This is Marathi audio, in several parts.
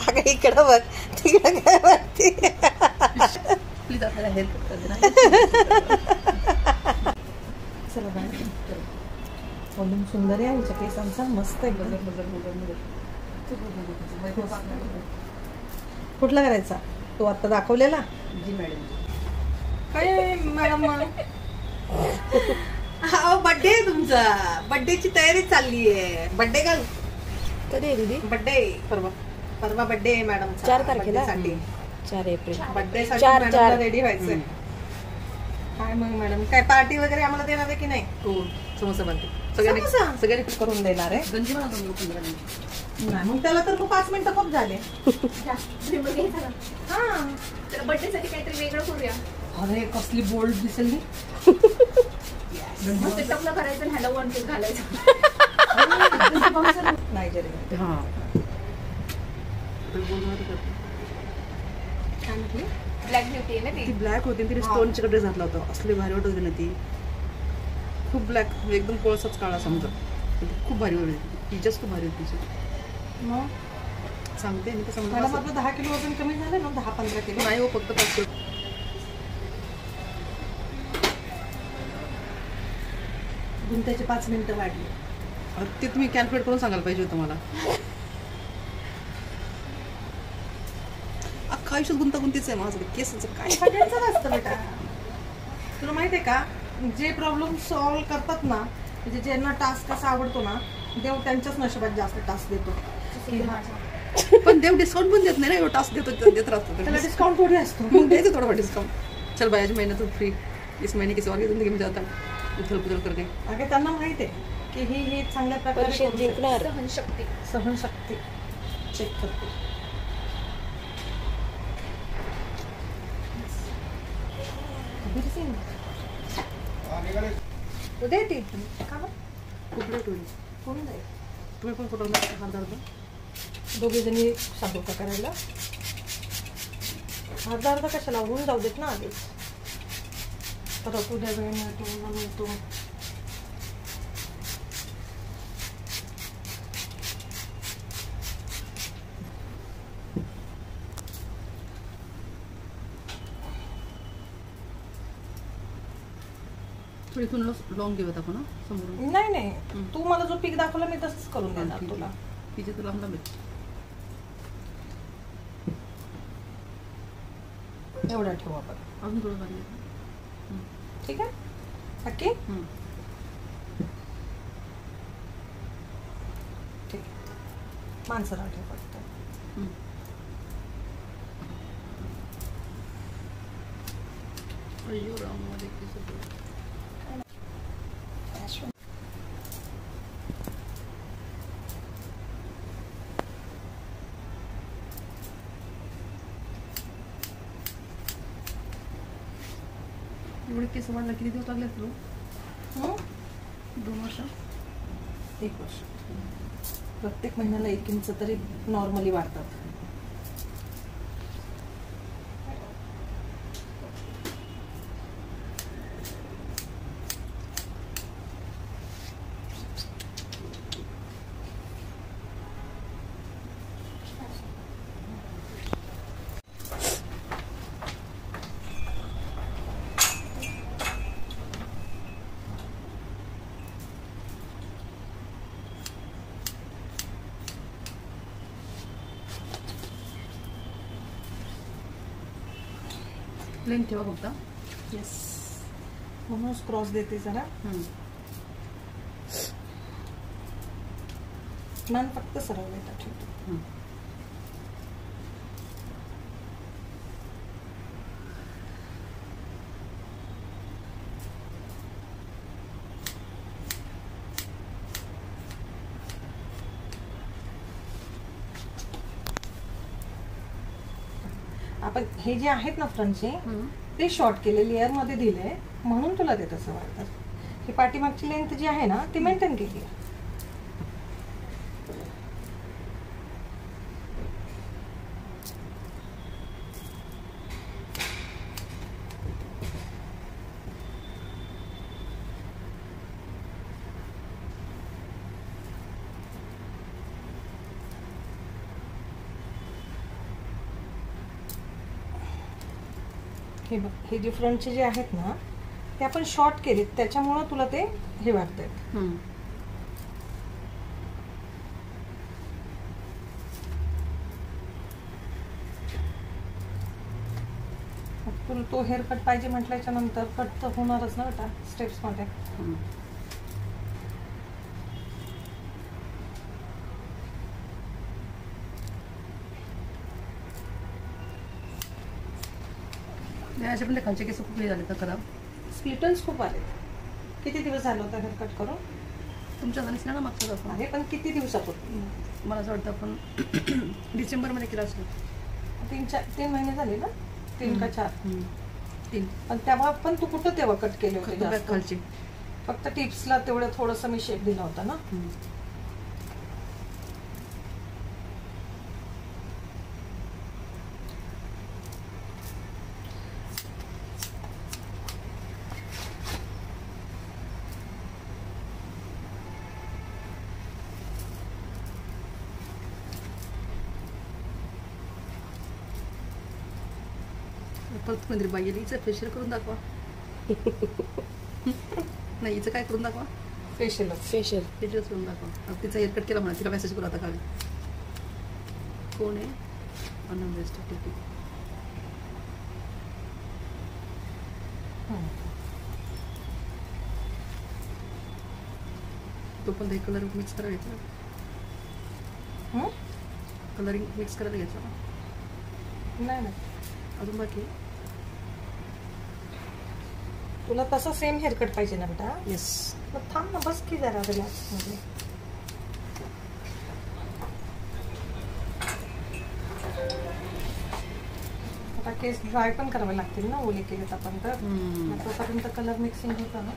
अगं इकडं बघ तिकडं काय बघते प्लीज आपल्याला हेल्प कर ना. चला बाय. वॉल्यूम सुंदर आहे आमच्या केसांचा, मस्त आहे. कुठला करायचा तो आता दाखवलेला? जी मॅडम. काय मॅडम बर्थडे आहे तुमचा, बर्थडेची तयारी चालली आहे. बर्थडे का कधी आहे दीदी? बर्थडे परवा, परवा बर्थडे आहे मॅडम. 4 तारखेला. 4 एप्रिल. बर्थडे साठी रेडी व्हायचंय. काय मग मॅडम, काय पार्टी वगैरे आम्हाला देणार आहे की नाही? हो, समोसा बनते सगळ्यांनी करून देणार आहे. गंजी बनवतो मी 15 मिनिट. नाही मग त्याला तर 5 मिनिटं खूप झाले. हा तर बर्थडे साठी काहीतरी वेगळं करूया. अरे कसली बोल्ड दिसेल. मस्त टकलं करायचं, ह्याला वन पीस घालायचं. नायजेरिया. हा काय म्हटली? ब्लॅक ब्युटी आहे ना ती. ती ब्लॅक होती, तिने स्टोनचे ड्रेस घातला होता. असले भारी वाटत होती ना ती. खूप ब्लॅक, एकदम कोळसाच काळा समजा. खूप भारी होती ती, जस्ट खूप भारी होती तिची. मग सांगते मी तर मला समजा. आपलं 10 किलो वजन कमी झालं ना, 10-15 किलो. नाही हो, फक्त 5 किलो. गुंत्याचे 5 मिनिटं वाढली. ते तुम्ही कॅल्क्युलेट करून सांगायला पाहिजे होतं मला. अख्खा आयुष्यात गुंतागुंतीच आहे माझं केसाचं. काय सगळ्यांचं असतं बेटा. तुला माहिती आहे का, जे प्रॉब्लेम सॉल्व्ह करतात ना, म्हणजे ज्यांना टास्क कसा आवडतो ना, देव त्यांच्याच नशिबात जास्त टास्क देतो. पण देव डिस्काउंट पण देत नाही ना, एवढं टास्क देत राहतो. त्याला डिस्काउंट थोडी असतो. मग द्यायचं थोडं डिस्काउंट. चल भाई, आज महिन्यातून फ्री, इस महीने किसी और की जिंदगी में जाता उथल पुथल करके. अगं त्यांना माहित आहे की ही चांगल्या प्रकारे परीक्षेत जिंकणार. सहनशक्ती. सहनशक्ती चेक करते. उद्या येते का बरं? खूप लेट होईल. कोण जाईल? तुम्ही पण कुठं अर्धा दोघे जणी साबुका करायला. अर्धा कशाला, होऊन जाऊ देत ना आधीच. परत उद्या वेळ मिळतो. इथून लॉंग घेऊयात आपण समोरून. नाही तू मला जो पीक दाखवला मी तसंच करून देणार तुला. तिचे तुला लांब एवढा ठेवू आपण. अजून थोडं बारीक. ठीक आहे नक्की. ठीक आहे, माणसाला ठेव फक्त. अय्यो राममध्ये केस. एवढे केस वाढला किती दिवस लागले तुला? 2 वर्ष. 1 वर्ष. प्रत्येक महिन्याला 1 इंच तरी नॉर्मली वाढतात. प्लेन ठेवा फक्त. येस, म्हणून क्रॉस देते जरा. मान फक्त सरळ बेटा ठेवतो. आपण हे जे आहेत ना फ्रंटचे, ते शॉर्ट केले, लेअर मध्ये दिले म्हणून तुला ते तसं वाटतं. ही पाठीमागची लेंथ जी आहे ना ती मेंटेन केली आहे. हे बघ, हे जे फ्रंटचे जे आहेत ना ते आपण शॉर्ट केलेत, त्याच्यामुळं तुला ते हे वाटतंय. तुला तो हेअर कट पाहिजे म्हटल्याच्या नंतर कट तर होणारच ना बेटा स्टेप्स मध्ये. असे पण ते खालचे केस खूप हे झाले तर खराब. स्प्लिटन्स खूप आले. किती दिवस झालं होतं हेअर कट करून? तुमच्या झालीच ना मागच्या दाखवा. आहे पण किती दिवसापूर्वी? मला असं वाटतं आपण डिसेंबरमध्ये केलं असतो. 3 महिने झाले ना? 3 का 4? 3. पण तेव्हा पण तू कुठं तेव्हा कट केले होते बॅक जास्त? खालची. फक्त टिप्सला तेवढं थोडंसं मी शेप दिला होता ना. परत मंदिर बाई हिचं फेशियल करून दाखवा. नाही हिचं काय करून दाखवा. फेशियलच. फेशियल. फेशियल करून दाखवा. आता तिचा हेअर कट केला म्हणा, तिला मेसेज करू आता खाली. कोण आहे? आनंद बेस्ट. ठीक आहे. तो पण कलर मिक्स करायला घेतला. कलरिंग मिक्स करायला घेतला. नाही नाही, अजून बाकी. तुला तसं सेम हेअर कट पाहिजे ना बेटा? येस. मग थांब ना, बस की जरा रिलॅक्स मध्ये. आता केस ड्राय पण करावे लागतील ना, ओले केलेत आपण तर. मग तोपर्यंत कलर मिक्सिंग होतं ना.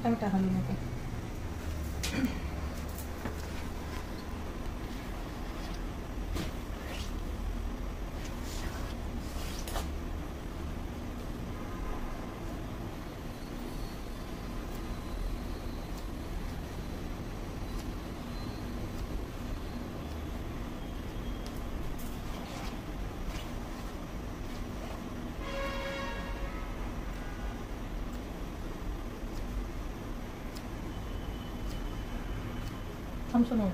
टमाटा हलू नको. थांब सोनू.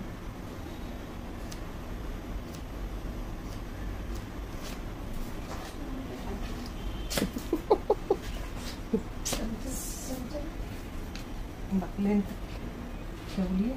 लेंथ ठेवली.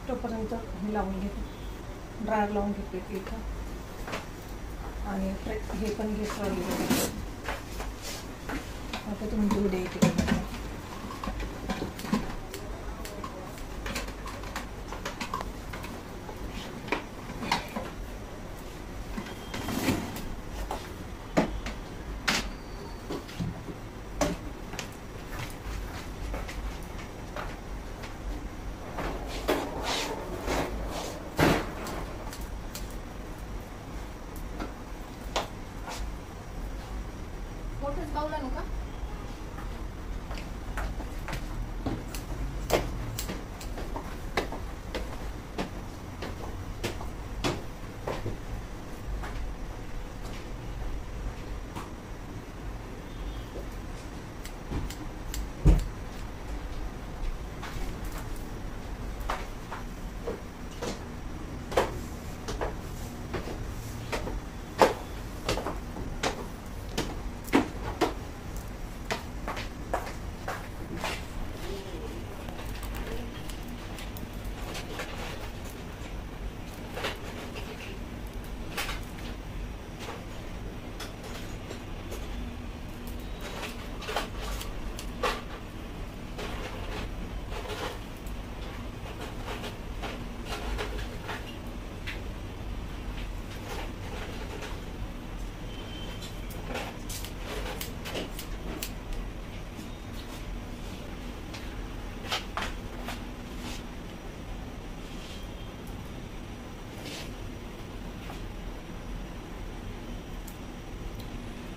तोपर्यंत हे लावून घेते, ड्रायर लावून घेते इथं. आणि हे पण घेतलं. आता तुमची उद्या येते. मोठंच बाऊल आणू का?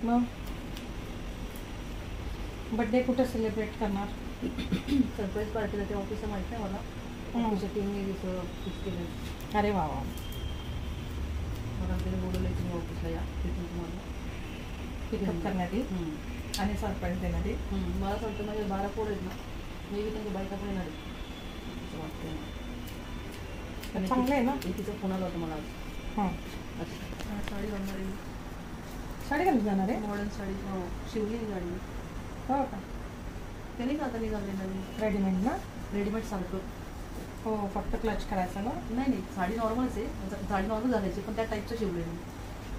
मग बड्डे कुठे सेलिब्रेट करणार? सरप्राईज पार्टीला ते ऑफिसला माहिती आहे मला. ऑफिसच्या टीमने फिक्स केलं. अरे वा वा. मला त्याने बोलवलं तुम्ही ऑफिसला या, तिथून तुम्हाला पिकअप करण्यात येईल आणि सरप्राईज देण्यात येईल. मला असं वाटतं माझे 12 पोरं आहेत ना, मी बी त्यांच्या बायका पण येणार आहे असं वाटतं. आणि चांगलं आहे ना. तिचा फोन आला होता मला आज. हां, साडी घालणार आहे, साडी घालून जाणार आहे? मॉडर्न साडी. हो, शिवली गाडी. हो का? त्याने का आता निघाले नवीन रेडीमेड ना? रेडीमेड सारखं. हो, फक्त क्लच करायचं ना. नाही नाही, साडी नॉर्मलच आहे. साडी नॉर्मल घालायची, पण त्या टाईपचं शिवलेली.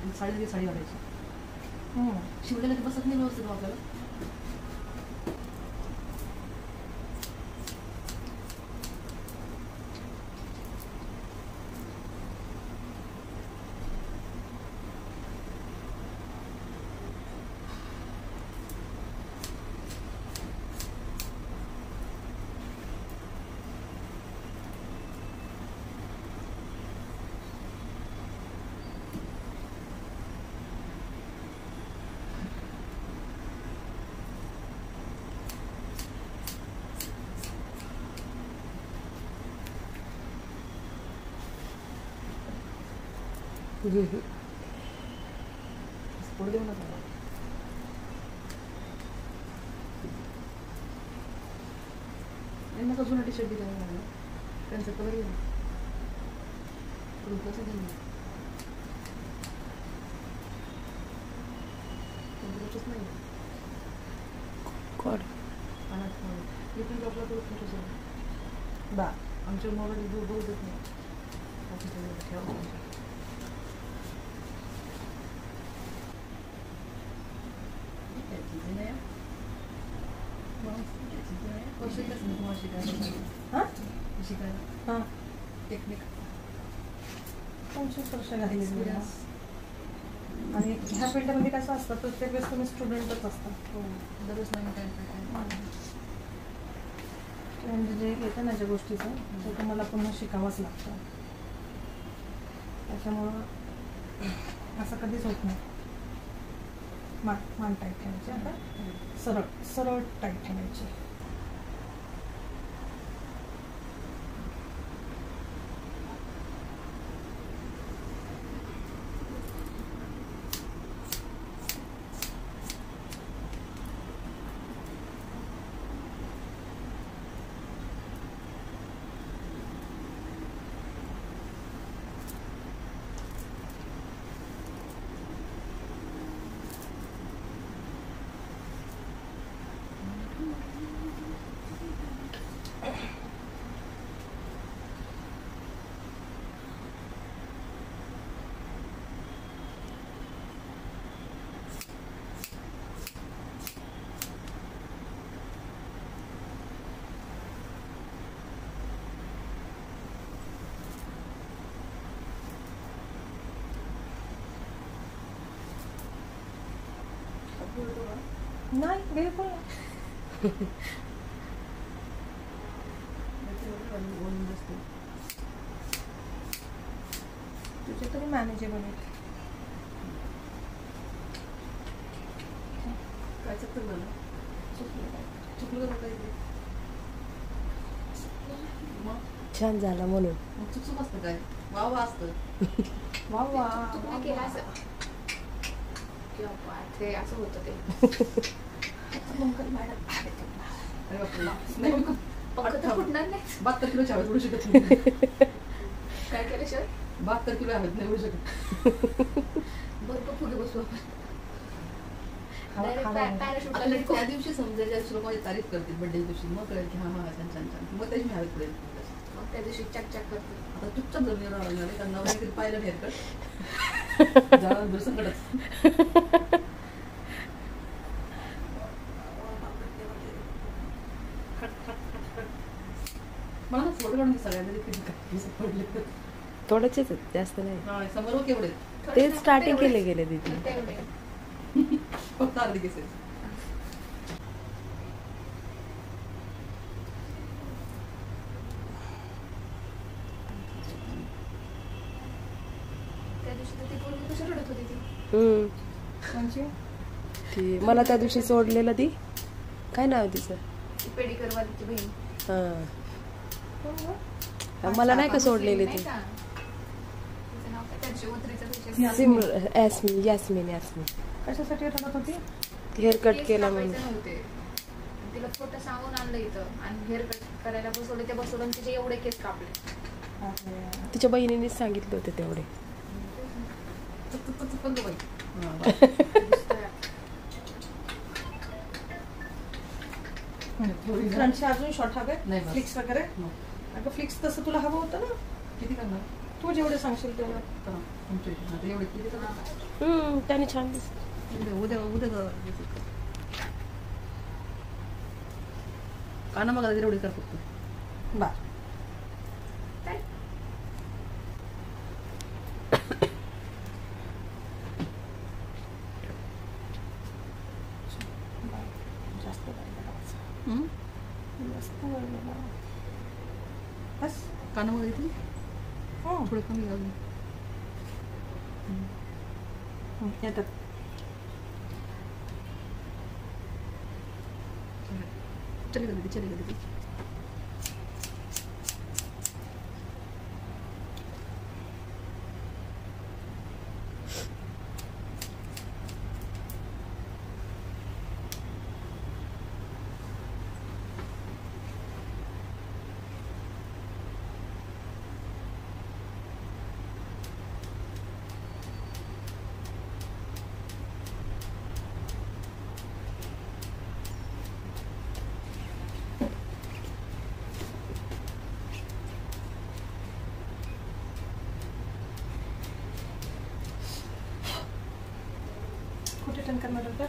आणि साडी साडी घालायची. शिवलेलं ते बसत नाही व्यवस्थित आपल्याला. पुढे देऊ नका. नका जुना टी शर्ट दिला मला, त्यांचा कलर घेऊन कसं देईन नाही. कोण? इथून जॉबला करू फोटो बा आमच्या मोबाईल दूर बघू देत नाही. ऑफिसला ठेवा. शिकायला हां, टेक्निक 25 वर्ष झाली. आणि ह्या फील्डमध्ये कसं असतं, प्रत्येक वेळेस तुम्ही स्टुडंटच असता. हो, दररोज नवीन काय काय म्हणजे जे येतं ना ज्या गोष्टीचं, ते तुम्हाला पुन्हा शिकावंच लागतं. त्याच्यामुळं असं कधीच होत नाही. मान टाईट ठेवायची, आता सरळ सरळ टाईट ठेवायची. नाही, बिलकुल नाही. तुझे तरी मॅनेजेबल आहे. काय चक्कर झालं? चुकलं का काही? मग छान झाला म्हणून. चुकचुक असतं काय? वाव असतं. वा वा. तुम्ही केलं असं किंवा पाठ हे असं होतं ते. अरे बापरे. नाही मी पंख तर फुटणार नाही. 72 किलोच्या हवेत उडू शकत नाही. काय केलं सर? 72 किलो हवेत नाही उडू शकत. भरपूर पुढे बसू आपण. आता त्या दिवशी समजा ज्या लोक माझी तारीफ करतील बड्डे दिवशी, मग कळेल की हा छान छान छान. मग त्याची मी हवेत पडेल. मग त्या दिवशी चकचक करते. आता चुपचाप जर राहणार आहे कारण नवरा कधी पाहिलं नाही तर जाळं संकटच. मला ना फोटो काढून सगळ्यांना किती काय पडले. थोडेच आहेत, जास्त नाही. समोर केवढे तेच स्टार्टिंग केले गेले तिथे. तेवढे फक्त अर्धे केसेस. त्या दिवशी तर ती पोरगी कशी रडत होती ती. म्हणजे ती मला त्या दिवशी सोडलेलं ती काय नाव आहे तिचं? पेडिकर वालीची बहीण हा मला नाही का सोडलेली नाही ती का? तिचं नाव काय? त्याची उतरीचं विषय. यास्मिन यास्मिन यास्मिन कशासाठी रडत होती? हेअर कट केस केला कापायचे म्हणून. नव्हते. तिला छोटं सांगून आणलं इथं आणि हेअर कट करायला बसवलं, ते बसवलं आणि तिचे एवढे केस कापले. तिच्या बहिणीनेच सांगितले होते तेवढे. फ्रंटचे अजून शॉर्ट हवे नाही बस. फ्लिक्स वगैरे. अगं फ्लिक्स तसं तुला हवं होतं ना, किती करणार तू जेवढे सांगशील तेवढं. करा. आमच्या इथे आता एवढे किती करणार? त्याने छान दिसत. उद्या उद्या काना मग एवढी कर फक्त. बा जास्त बस. काना मग इथे हो थोडं कमी घालून. येतात. चलेगा दीदी चलेगा दीदी. कुठे टर्न करणार होतं?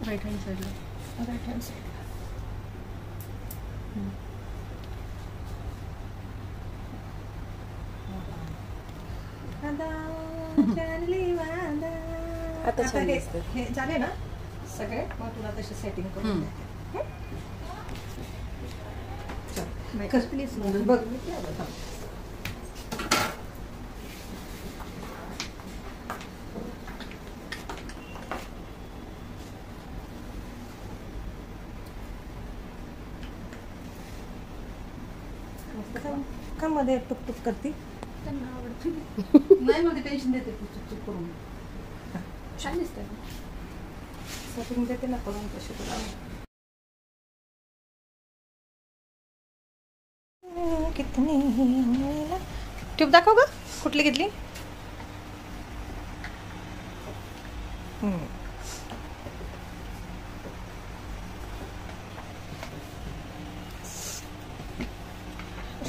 राईट हँड साईडला. Right hand side. आता छान हे दिसतं. हे झाले ना सगळे, मग तुला तशी सेटिंग करून देते. चल, कर प्लीज. बघ मी केलं. थांब. का मध्ये टुकटुक करती? त्यांना आवडतं. नाही मग टेन्शन देते चुप करून. छान दिसतंय. सेटिंग देते ना करून कशी तुला. कितनी ट्यूब दाखव ग, कुठली घेतली?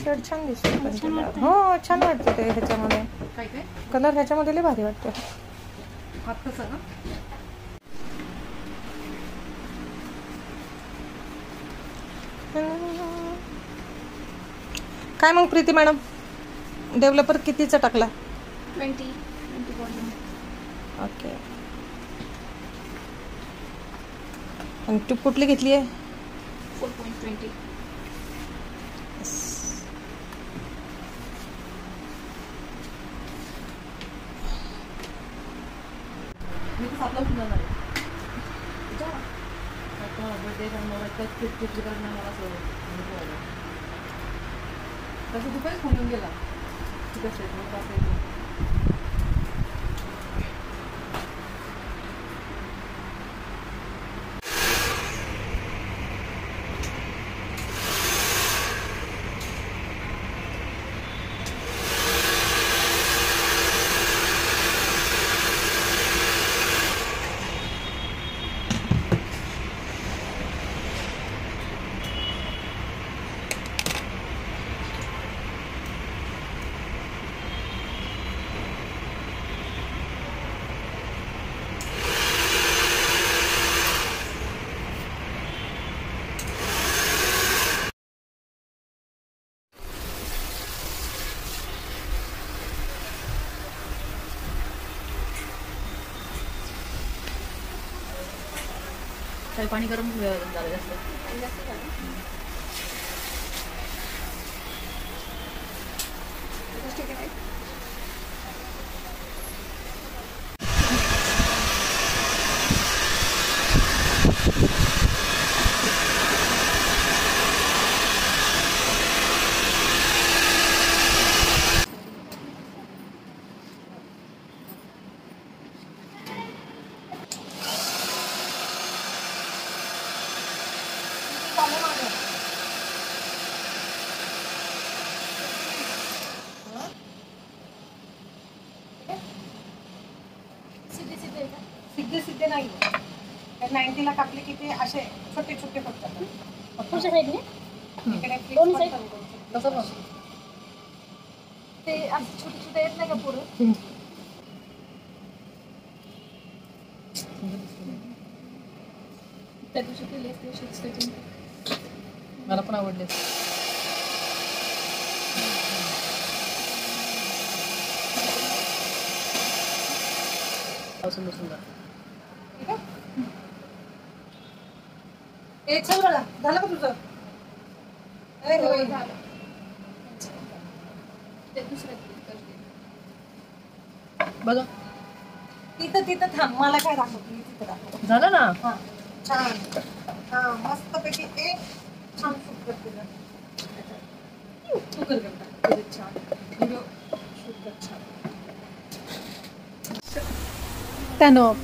शर्ट छान दिसतो पण तुला. हो छान वाटतं ते ह्याच्यामध्ये. काय काय कलर ह्याच्यामध्ये लय भारी वाटतो. हात कसा का? काय मग प्रीती मॅडम, डेव्हलपर कितीचा टाकला? 20 volume. ओके. आणि ट्यूब कुठली घेतली आहे? 4.20. मी तर सापला उठून जाणार आहे. आता बर्थडे करणार काय कुठली करणार मला असं तसं दुपारीच फोन येऊन गेला. तू कसं आहे मग असं आहे. काही पाणी गरम झालं जास्त. ठीक आहे. ते नाही 90ला कापले की ते असे छोटे छोटे होतात. पुढच्या साईडने इकडे दोन्ही flip side? पण करू शकतो. तसं पण. ते असं छोटे छोटे येत नाही का पुढं त्या दिवशी केली असते स्टिचिंग. मला पण आवडले. सुंदर सुंदर. ठीक आहे? चल बघा झालं का तुझं? अरे होय. झालं ते दुसरं करते. बघा तिथं थांब मला काय दाखवते तिथं दाखव. झालं ना. हा छान. हा मस्तपैकी एक छान शूट करते ना. तू कर गं बेटा. तुझं छान व्हिडिओ शूट कर छान. त्यानं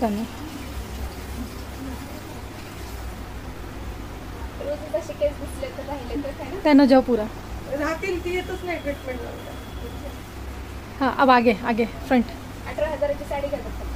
रोज असे केस दिसले तर राहिले तर काय ना त्यानं जाओ पूरा. राहतील ती येतच नाही ट्रीटमेंट. हाँ अब आगे फ्रंट. 18,000ची साडी घालतात.